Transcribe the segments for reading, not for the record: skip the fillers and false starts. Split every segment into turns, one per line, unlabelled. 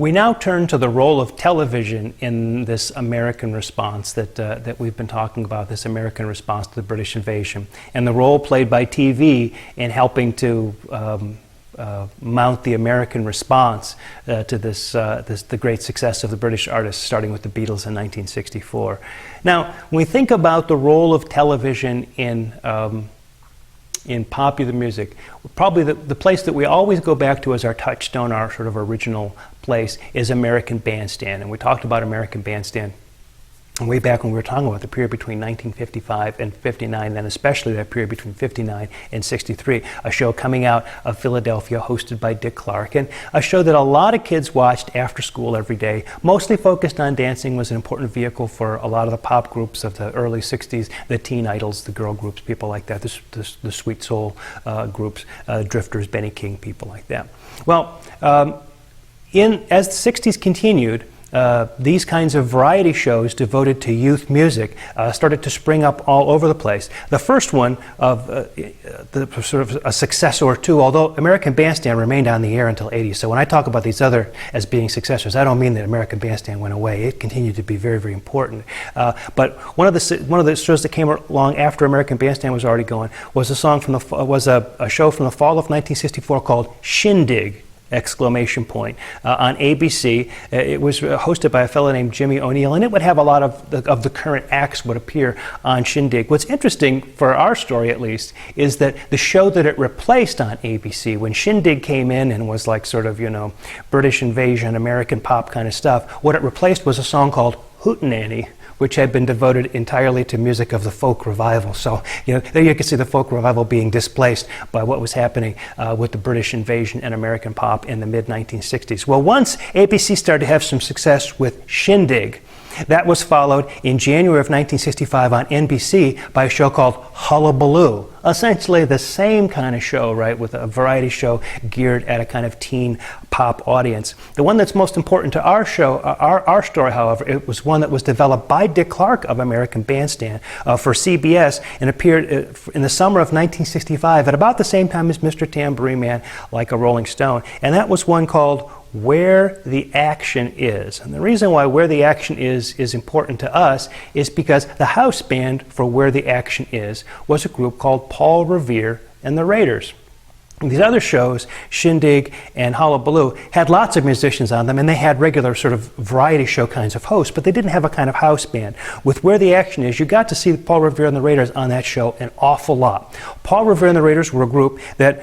We now turn to the role of television in this American response that we've been talking about, this American response to the British invasion, and the role played by TV in helping to mount the American response to the great success of the British artists, starting with the Beatles in 1964. Now, when we think about the role of television in popular music, probably the place that we always go back to as our touchstone, our sort of original place, is American Bandstand. And we talked about American Bandstand way back when we were talking about the period between 1955 and 59, and especially that period between 59 and 63, a show coming out of Philadelphia hosted by Dick Clark, and a show that a lot of kids watched after school every day, mostly focused on dancing, was an important vehicle for a lot of the pop groups of the early 60s, the teen idols, the girl groups, people like that, the sweet soul groups, Drifters, Benny King, people like that. Well, as the 60s continued, these kinds of variety shows devoted to youth music started to spring up all over the place. The first one of the sort of a successor or two, although American Bandstand remained on the air until '80s. So when I talk about these other as being successors, I don't mean that American Bandstand went away. It continued to be very, very important. But one of the shows that came along after American Bandstand was already going was a show from the fall of 1964 called Shindig! Exclamation point, on ABC. It was hosted by a fellow named Jimmy O'Neill, and it would have a lot of the current acts would appear on Shindig. What's interesting, for our story at least, is that the show that it replaced on ABC, when Shindig came in and was like sort of, British invasion, American pop kind of stuff, what it replaced was a song called Hootenanny, which had been devoted entirely to music of the folk revival. So, there you can see the folk revival being displaced by what was happening with the British invasion and American pop in the mid-1960s. Well, once ABC started to have some success with Shindig, that was followed in January of 1965 on NBC by a show called Hullabaloo. Essentially the same kind of show, right, with a variety show geared at a kind of teen pop audience. The one that's most important to our show, our story, however, it was one that was developed by Dick Clark of American Bandstand for CBS and appeared in the summer of 1965 at about the same time as Mr. Tambourine Man, Like a Rolling Stone. And that was one called Where the Action Is. And the reason why Where the Action is important to us is because the house band for Where the Action Is was a group called Paul Revere and the Raiders. These other shows, Shindig and Hullabaloo, had lots of musicians on them, and they had regular sort of variety show kinds of hosts, but they didn't have a kind of house band. With Where the Action Is, you got to see Paul Revere and the Raiders on that show an awful lot. Paul Revere and the Raiders were a group that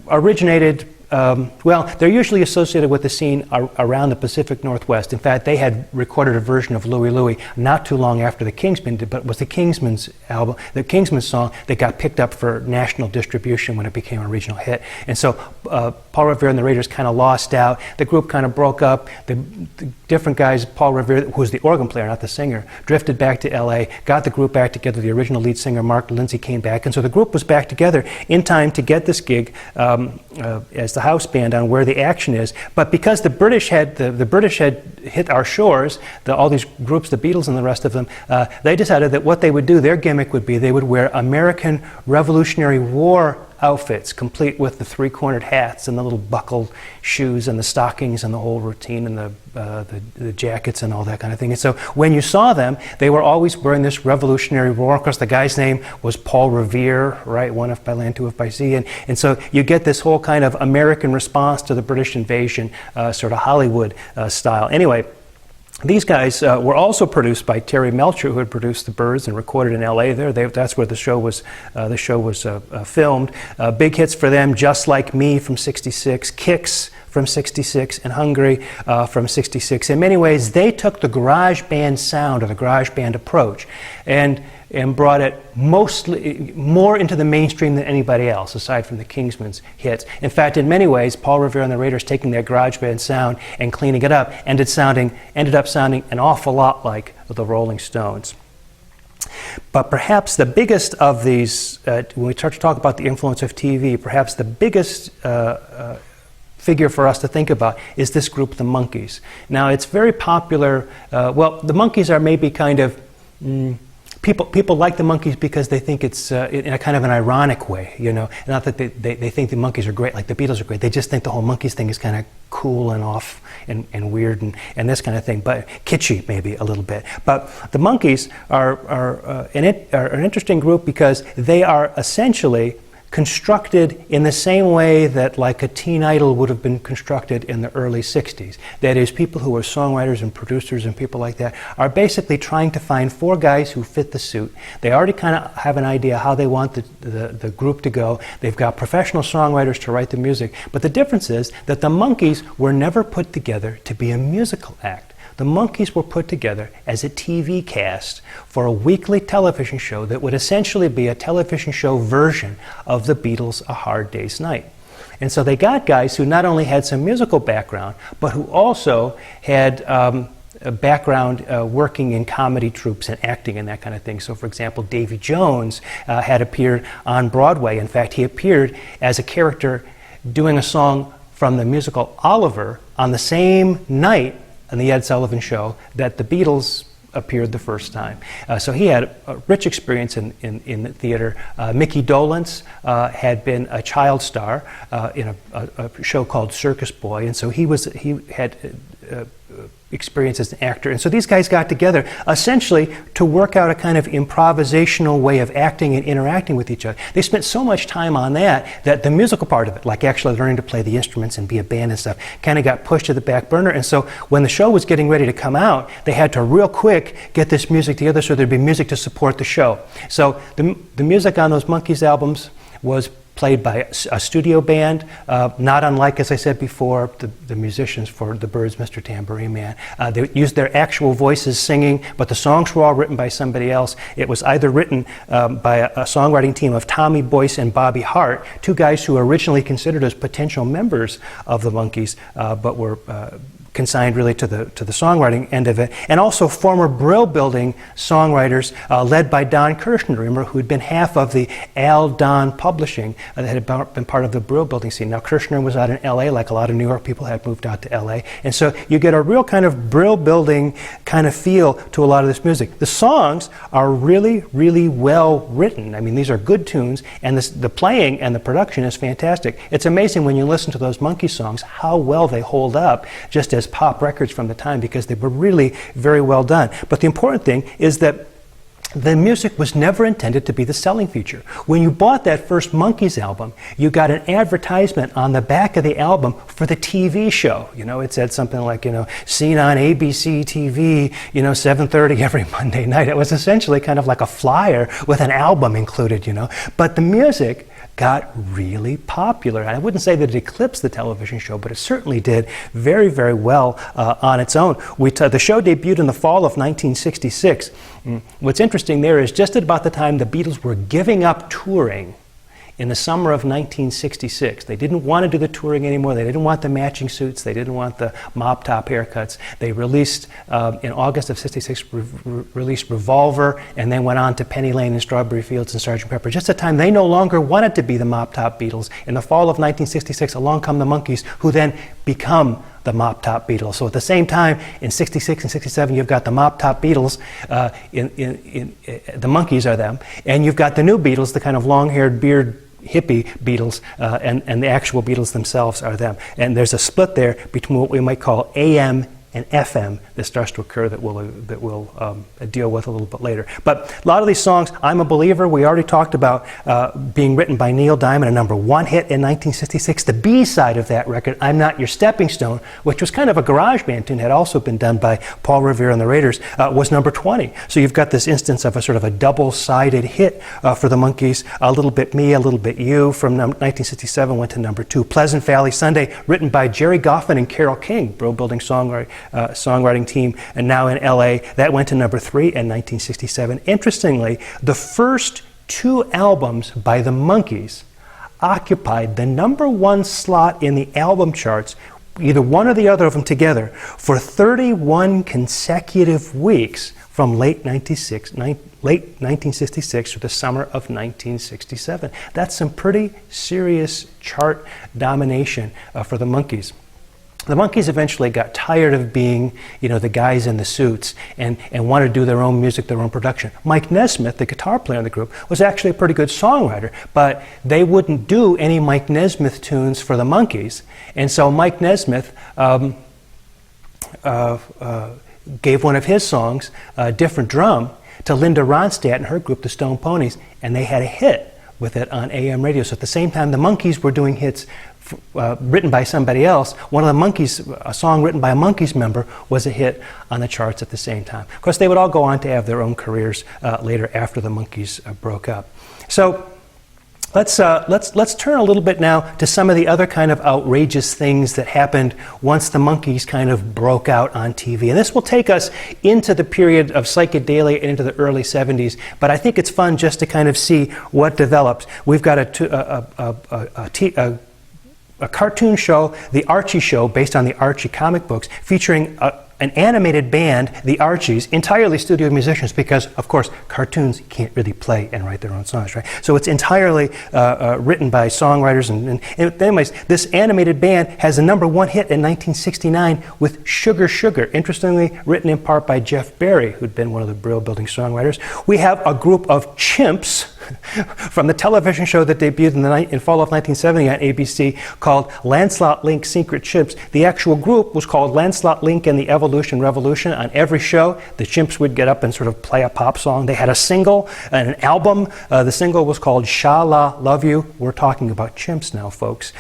originated they're usually associated with the scene around the Pacific Northwest. In fact, they had recorded a version of Louie Louie not too long after the Kingsmen did, but it was the Kingsmen's album, the Kingsmen song, that got picked up for national distribution when it became a regional hit. And so Paul Revere and the Raiders kind of lost out. The group kind of broke up. The different guys, Paul Revere, who was the organ player, not the singer, drifted back to LA, got the group back together. The original lead singer, Mark Lindsay, came back. And so the group was back together in time to get this gig as the house band on Where the Action Is. But because the British had hit our shores, all these groups, the Beatles and the rest of them, they decided that what they would do, their gimmick would be they would wear American Revolutionary War outfits, complete with the three-cornered hats and the little buckled shoes and the stockings and the whole routine and the jackets and all that kind of thing. And so when you saw them, they were always wearing this Revolutionary War. Of course, the guy's name was Paul Revere, right? One if by land, two if by sea. And so you get this whole kind of American response to the British invasion, sort of Hollywood style. Anyway, these guys were also produced by Terry Melcher, who had produced The Byrds and recorded in L.A. That's where the show was filmed. Big hits for them: Just Like Me from '66, Kicks from '66, and Hungry from '66. In many ways, they took the garage band sound or the garage band approach and brought it more into the mainstream than anybody else, aside from the Kingsmen's hits. In fact, in many ways, Paul Revere and the Raiders taking their garage band sound and cleaning it up ended up sounding an awful lot like the Rolling Stones. But perhaps the biggest of these, when we start to talk about the influence of TV, perhaps the biggest figure for us to think about is this group, the Monkees. Now, it's very popular. The Monkees are maybe kind of People like the Monkees because they think it's in a kind of an ironic way, you know. Not that they think the Monkees are great, like the Beatles are great. They just think the whole Monkees thing is kind of cool and off and weird and this kind of thing, but kitschy maybe a little bit. But the Monkees are an interesting group because they are essentially constructed in the same way that like a teen idol would have been constructed in the early 60s. That is, people who are songwriters and producers and people like that are basically trying to find four guys who fit the suit. They already kind of have an idea how they want the group to go. They've got professional songwriters to write the music. But the difference is that the Monkees were never put together to be a musical act. The Monkees were put together as a TV cast for a weekly television show that would essentially be a television show version of the Beatles' A Hard Day's Night. And so they got guys who not only had some musical background, but who also had a background working in comedy troupes and acting and that kind of thing. So, for example, Davy Jones had appeared on Broadway. In fact, he appeared as a character doing a song from the musical Oliver on the same night on the Ed Sullivan Show that the Beatles appeared the first time. So he had a rich experience in the theater. Mickey Dolenz had been a child star in a show called Circus Boy, and so he had experience as an actor. And so these guys got together essentially to work out a kind of improvisational way of acting and interacting with each other. They spent so much time on that the musical part of it, like actually learning to play the instruments and be a band and stuff, kind of got pushed to the back burner. And so when the show was getting ready to come out, they had to real quick get this music together so there'd be music to support the show. So the music on those Monkees albums was played by a studio band, not unlike, as I said before, the musicians for the Byrds, Mr. Tambourine Man. They used their actual voices singing, but the songs were all written by somebody else. It was either written by a songwriting team of Tommy Boyce and Bobby Hart, two guys who were originally considered as potential members of the Monkees, but were consigned really to the songwriting end of it, and also former Brill Building songwriters led by Don Kirshner, remember, who had been half of the Al Don Publishing that had been part of the Brill Building scene. Now Kirshner was out in LA, like a lot of New York people had moved out to LA, and so you get a real kind of Brill Building kind of feel to a lot of this music. The songs are really, really well written. I mean, these are good tunes, and the playing and the production is fantastic. It's amazing when you listen to those Monkees songs how well they hold up just as pop records from the time, because they were really very well done. But the important thing is that the music was never intended to be the selling feature. When you bought that first Monkees album, you got an advertisement on the back of the album for the TV show. You know, it said something like, you know, seen on ABC TV, you know, 7:30 every Monday night. It was essentially kind of like a flyer with an album included, you know. But the music got really popular. I wouldn't say that it eclipsed the television show, but it certainly did very, very well on its own. The show debuted in the fall of 1966. What's interesting there is just at about the time the Beatles were giving up touring in the summer of 1966. They didn't want to do the touring anymore. They didn't want the matching suits. They didn't want the mop top haircuts. They released, in August of 66, released Revolver, and then went on to Penny Lane and Strawberry Fields and Sgt. Pepper. Just a time they no longer wanted to be the mop top Beatles. In the fall of 1966, along come the Monkees, who then become the Mop Top Beatles. So at the same time, in 66 and 67, you've got the Mop Top Beatles, the Monkees are them, and you've got the new Beatles, the kind of long-haired beard hippie Beatles, and the actual Beatles themselves are them. And there's a split there between what we might call AM and FM that starts to occur that we'll deal with a little bit later. But a lot of these songs, I'm a Believer, we already talked about being written by Neil Diamond, a #1 hit in 1966. The B side of that record, I'm Not Your Stepping Stone, which was kind of a garage band tune, had also been done by Paul Revere and the Raiders, was #20. So you've got this instance of a sort of a double-sided hit for the Monkees. A Little Bit Me, A Little Bit You from 1967 went to #2. Pleasant Valley Sunday, written by Jerry Goffin and Carole King, Brill Building songwriting team, and now in LA. That went to #3 in 1967. Interestingly, the first two albums by the Monkees occupied the #1 slot in the album charts, either one or the other of them together, for 31 consecutive weeks from late 1966 to the summer of 1967. That's some pretty serious chart domination for the Monkees. The Monkees eventually got tired of being, the guys in the suits and wanted to do their own music, their own production. Mike Nesmith, the guitar player in the group, was actually a pretty good songwriter, but they wouldn't do any Mike Nesmith tunes for the Monkees. And so Mike Nesmith gave one of his songs, Different Drum, to Linda Ronstadt and her group, the Stone Ponies, and they had a hit with it on AM radio. So at the same time the Monkees were doing hits written by somebody else, one of the Monkees, a song written by a Monkees member, was a hit on the charts at the same time. Of course, they would all go on to have their own careers later after the Monkees broke up. So let's turn a little bit now to some of the other kind of outrageous things that happened once the Monkees kind of broke out on TV. And this will take us into the period of psychedelia and into the early 70s, but I think it's fun just to kind of see what developed. We've got a cartoon show, The Archie Show, based on the Archie comic books, featuring an animated band, the Archies, entirely studio musicians, because, of course, cartoons can't really play and write their own songs, right? So it's entirely written by songwriters. And anyways, this animated band has a #1 hit in 1969 with Sugar Sugar, interestingly written in part by Jeff Barry, who'd been one of the Brill Building songwriters. We have a group of chimps from the television show that debuted in fall of 1970 on ABC called Lancelot Link Secret Chimps. The actual group was called Lancelot Link and the Evolution Revolution. On every show, the chimps would get up and sort of play a pop song. They had a single and an album. The single was called Sha La Love You. We're talking about chimps now, folks.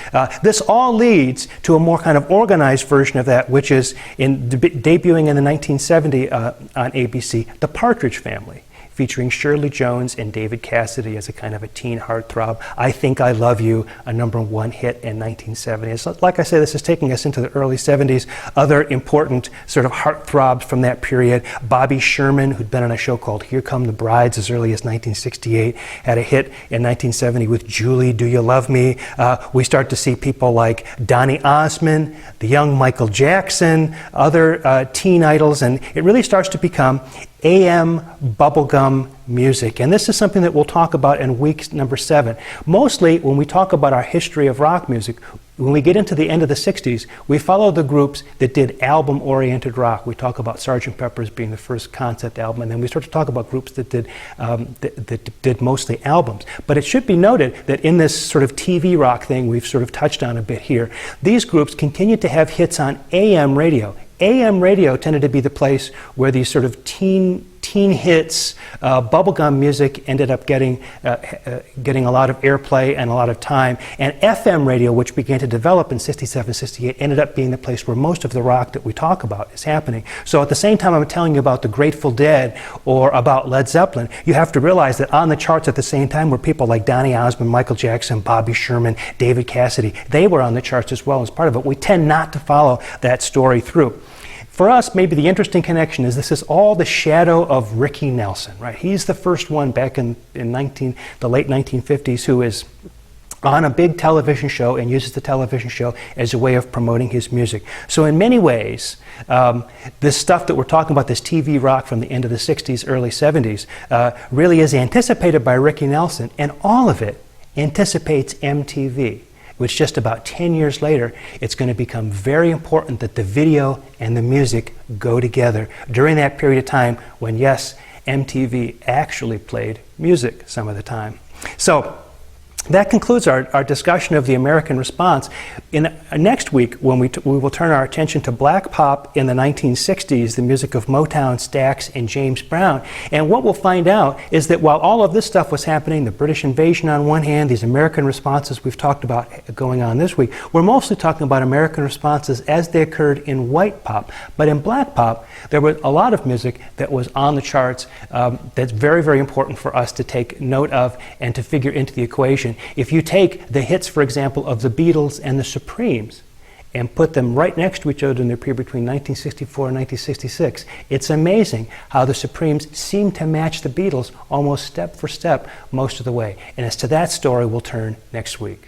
This all leads to a more kind of organized version of that, which is debuting in the 1970 on ABC, The Partridge Family, featuring Shirley Jones and David Cassidy as a kind of a teen heartthrob. I Think I Love You, a #1 hit in 1970. So, like I say, this is taking us into the early 70s. Other important sort of heartthrobs from that period. Bobby Sherman, who'd been on a show called Here Come the Brides as early as 1968, had a hit in 1970 with Julie, Do You Love Me? We start to see people like Donny Osmond, the young Michael Jackson, other teen idols, and it really starts to become AM bubblegum music. And this is something that we'll talk about in week number 7. Mostly when we talk about our history of rock music, when we get into the end of the 60s, we follow the groups that did album-oriented rock. We talk about Sgt. Pepper's being the first concept album, and then we start to talk about groups that did mostly albums. But it should be noted that in this sort of TV rock thing we've sort of touched on a bit here, these groups continued to have hits on AM radio. AM radio tended to be the place where these sort of teen hits, bubblegum music ended up getting a lot of airplay and a lot of time. And FM radio, which began to develop in 67, 68, ended up being the place where most of the rock that we talk about is happening. So at the same time I'm telling you about the Grateful Dead or about Led Zeppelin, you have to realize that on the charts at the same time were people like Donny Osmond, Michael Jackson, Bobby Sherman, David Cassidy. They were on the charts as well as part of it. We tend not to follow that story through. For us, maybe the interesting connection is this is all the shadow of Ricky Nelson, right? He's the first one back in the late 1950s who is on a big television show and uses the television show as a way of promoting his music. So in many ways, this stuff that we're talking about, this TV rock from the end of the 60s, early 70s, really is anticipated by Ricky Nelson, and all of it anticipates MTV. Which just about 10 years later, it's going to become very important that the video and the music go together during that period of time when, yes, MTV actually played music some of the time. So that concludes our discussion of the American response. In next week, when we will turn our attention to black pop in the 1960s, the music of Motown, Stax, and James Brown. And what we'll find out is that while all of this stuff was happening, the British invasion on one hand, these American responses we've talked about going on this week, we're mostly talking about American responses as they occurred in white pop. But in black pop, there was a lot of music that was on the charts that's very, very important for us to take note of and to figure into the equation. If you take the hits, for example, of the Beatles and the Supremes and put them right next to each other in their period between 1964 and 1966, it's amazing how the Supremes seem to match the Beatles almost step for step most of the way. And as to that story, we'll turn next week.